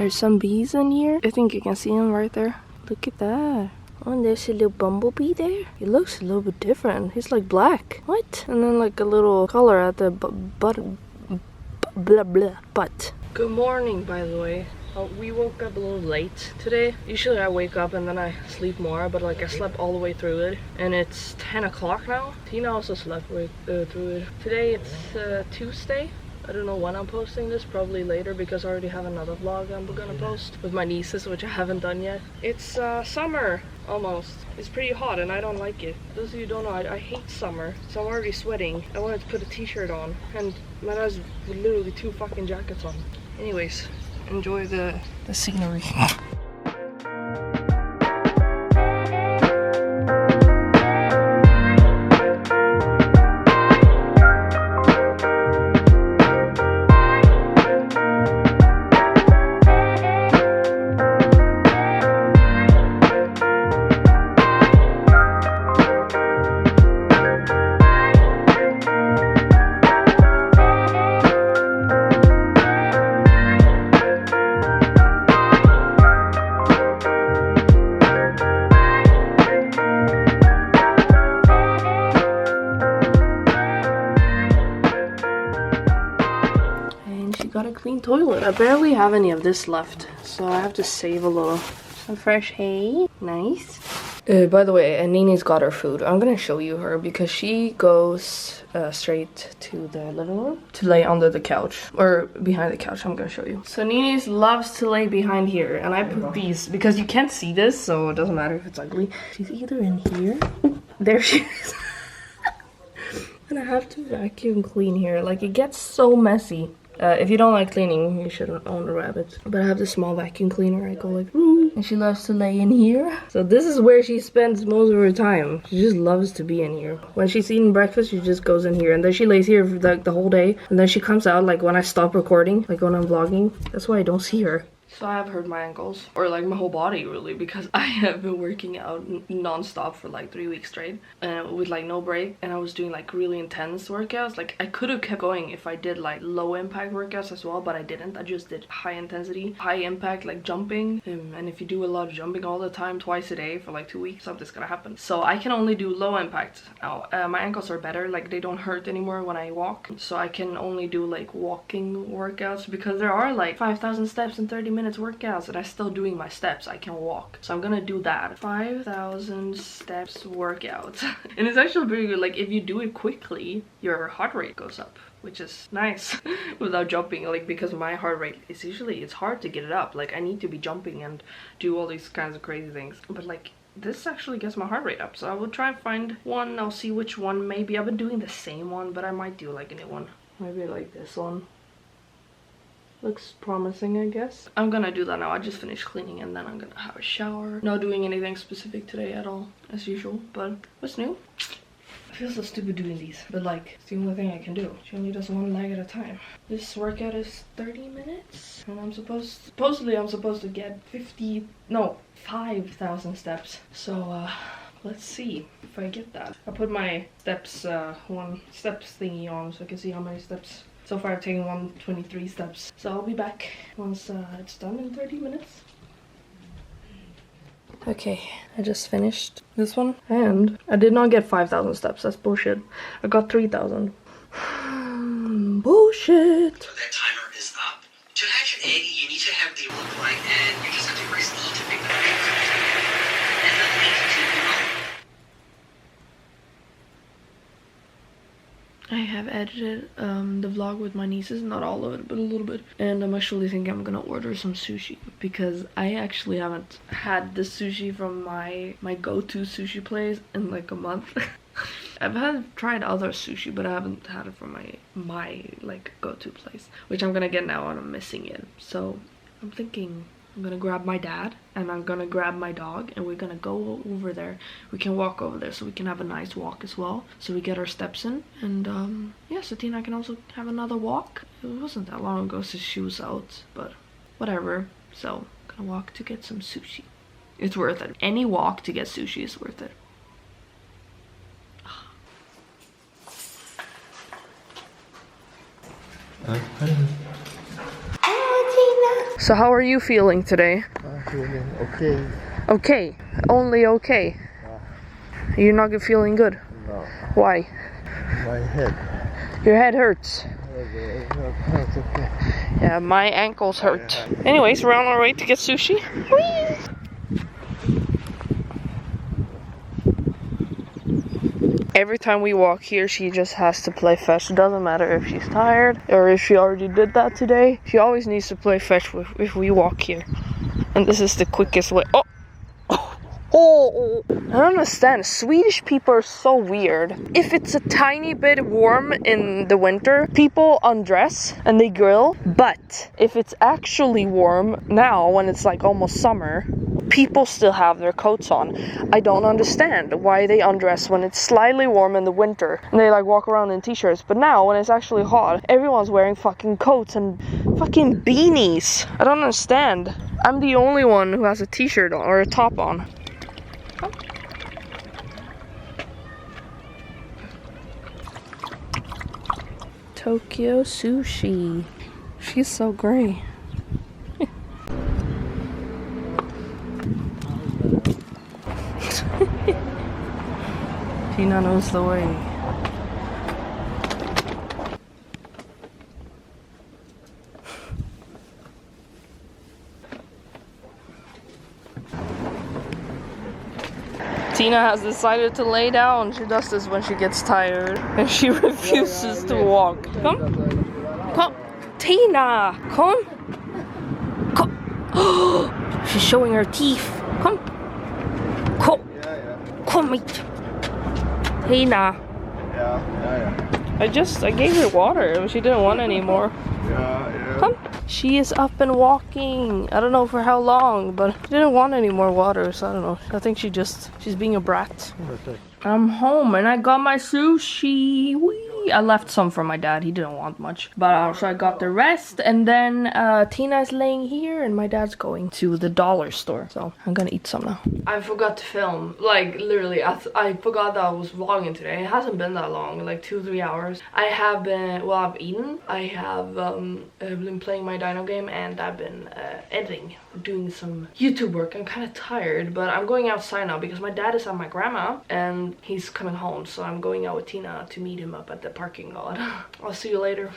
There's some bees in here. I think you can see them right there. Look at that. Oh, and there's a little bumblebee there. He looks a little bit different. He's like black. What? And then like a little color at the butt. Blah blah butt. Good morning, by the way. We woke up a little late today. Usually I wake up and then I sleep more, but like I slept all the way through it. And it's 10 o'clock now. Tina also slept through it. Today it's Tuesday. I don't know when I'm posting this, probably later because I already have another vlog I'm gonna post with my nieces, which I haven't done yet. It's summer, almost. It's pretty hot and I don't like it. Those of you who don't know, I hate summer, so I'm already sweating. I wanted to put a t-shirt on and my dad has literally 2 fucking jackets on. Anyways, enjoy the scenery. Got a clean toilet. I barely have any of this left, so I have to save a little. Some fresh hay. Nice. By the way, Nene's got her food. I'm gonna show you her because she goes straight to the living room to lay under the couch or behind the couch. I'm gonna show you. So Nene's loves to lay behind here, and I put these because you can't see this, so it doesn't matter if it's ugly. She's either in here. There she is. And I have to vacuum clean here. Like, it gets so messy. If you don't like cleaning, you shouldn't own a rabbit. But I have this small vacuum cleaner. I go like, and she loves to lay in here. So this is where she spends most of her time. She just loves to be in here. When she's eating breakfast, she just goes in here. And then she lays here for the whole day. And then she comes out like when I stop recording, like when I'm vlogging. That's why I don't see her. So I have hurt my ankles, or like my whole body really, because I have been working out non-stop for like 3 weeks straight with like no break, and I was doing like really intense workouts. Like I could have kept going if I did like low impact workouts as well, but I didn't. I just did high intensity, high impact, like jumping, and if you do a lot of jumping all the time, twice a day for like 2 weeks, something's gonna happen. So I can only do low impact now. My ankles are better, like they don't hurt anymore when I walk, so I can only do like walking workouts because there are like 5,000 steps in 30 minutes workouts and I'm still doing my steps. I can walk, so I'm gonna do that 5,000 steps workout. And it's actually pretty good. Like if you do it quickly, your heart rate goes up, which is nice without jumping, like because my heart rate is usually, it's hard to get it up. Like I need to be jumping and do all these kinds of crazy things, but like this actually gets my heart rate up. So I will try and find one. I'll see which one. Maybe I've been doing the same one, but I might do like a new one. Maybe like this one. Looks promising, I guess. I'm gonna do that now. I just finished cleaning and then I'm gonna have a shower. Not doing anything specific today at all, as usual. But what's new? I feel so stupid doing these, but like it's the only thing I can do. She only does 1 leg at a time. This workout is 30 minutes, and I'm supposedly I'm supposed to get 5,000 steps. So let's see if I get that. I put my steps steps thingy on so I can see how many steps. So far I've taken 123 steps. So I'll be back once it's done in 30 minutes. Okay, I just finished this one. And I did not get 5,000 steps. That's bullshit. I got 3,000. Bullshit. So that timer is up. To hatch an egg, you need to have the look like, and you just have to press E to pick the egg. And then link to I have edited the vlog with my nieces, not all of it, but a little bit. And I'm actually thinking I'm gonna order some sushi because I actually haven't had the sushi from my go-to sushi place in like a month. I've tried other sushi, but I haven't had it from my like go-to place, which I'm gonna get now and I'm missing it. So I'm thinking I'm gonna grab my dad and I'm gonna grab my dog and we're gonna go over there. We can walk over there so we can have a nice walk as well, so we get our steps in. And yeah, so Tina can also have another walk. It wasn't that long ago since she was out, but whatever. So I'm gonna walk to get some sushi. It's worth it. Any walk to get sushi is worth it. Oh, Tina! So how are you feeling today? I'm feeling okay. Okay, only okay. You're not feeling good? No. Why? My head. Your head hurts. That's okay. Yeah, my ankles hurt. Anyways, we're on our way to get sushi. Whee! Every time we walk here, she just has to play fetch. It doesn't matter if she's tired or if she already did that today. She always needs to play fetch if we walk here. And this is the quickest way. Oh! Oh, I don't understand. Swedish people are so weird. If it's a tiny bit warm in the winter, people undress and they grill. But if it's actually warm now, when it's like almost summer, people still have their coats on. I don't understand why they undress when it's slightly warm in the winter and they like walk around in t-shirts. But now when it's actually hot, everyone's wearing fucking coats and fucking beanies. I don't understand. I'm the only one who has a t-shirt on or a top on. Tokyo sushi. She's so gray. Tina knows the way. Tina has decided to lay down. She does this when she gets tired and she refuses to walk. Come. Come. Tina! Come. Come. She's showing her teeth. Come. Come. Come, mate. Tina. I gave her water and she didn't want any more. Come. She is up and walking. I don't know for how long, but she didn't want any more water, so I don't know. I think she's being a brat. I'm home and I got my sushi. Whee! I left some for my dad. He didn't want much, but so I got the rest. And then Tina's laying here, and my dad's going to the dollar store. So I'm gonna eat some now. I forgot to film. Like literally, I forgot that I was vlogging today. It hasn't been that long, like 2-3 hours. I have been I've eaten. I have been playing my dino game, and I've been editing, doing some YouTube work. I'm kind of tired, but I'm going outside now because my dad is at my grandma and he's coming home, so I'm going out with Tina to meet him up at the parking lot. I'll see you later.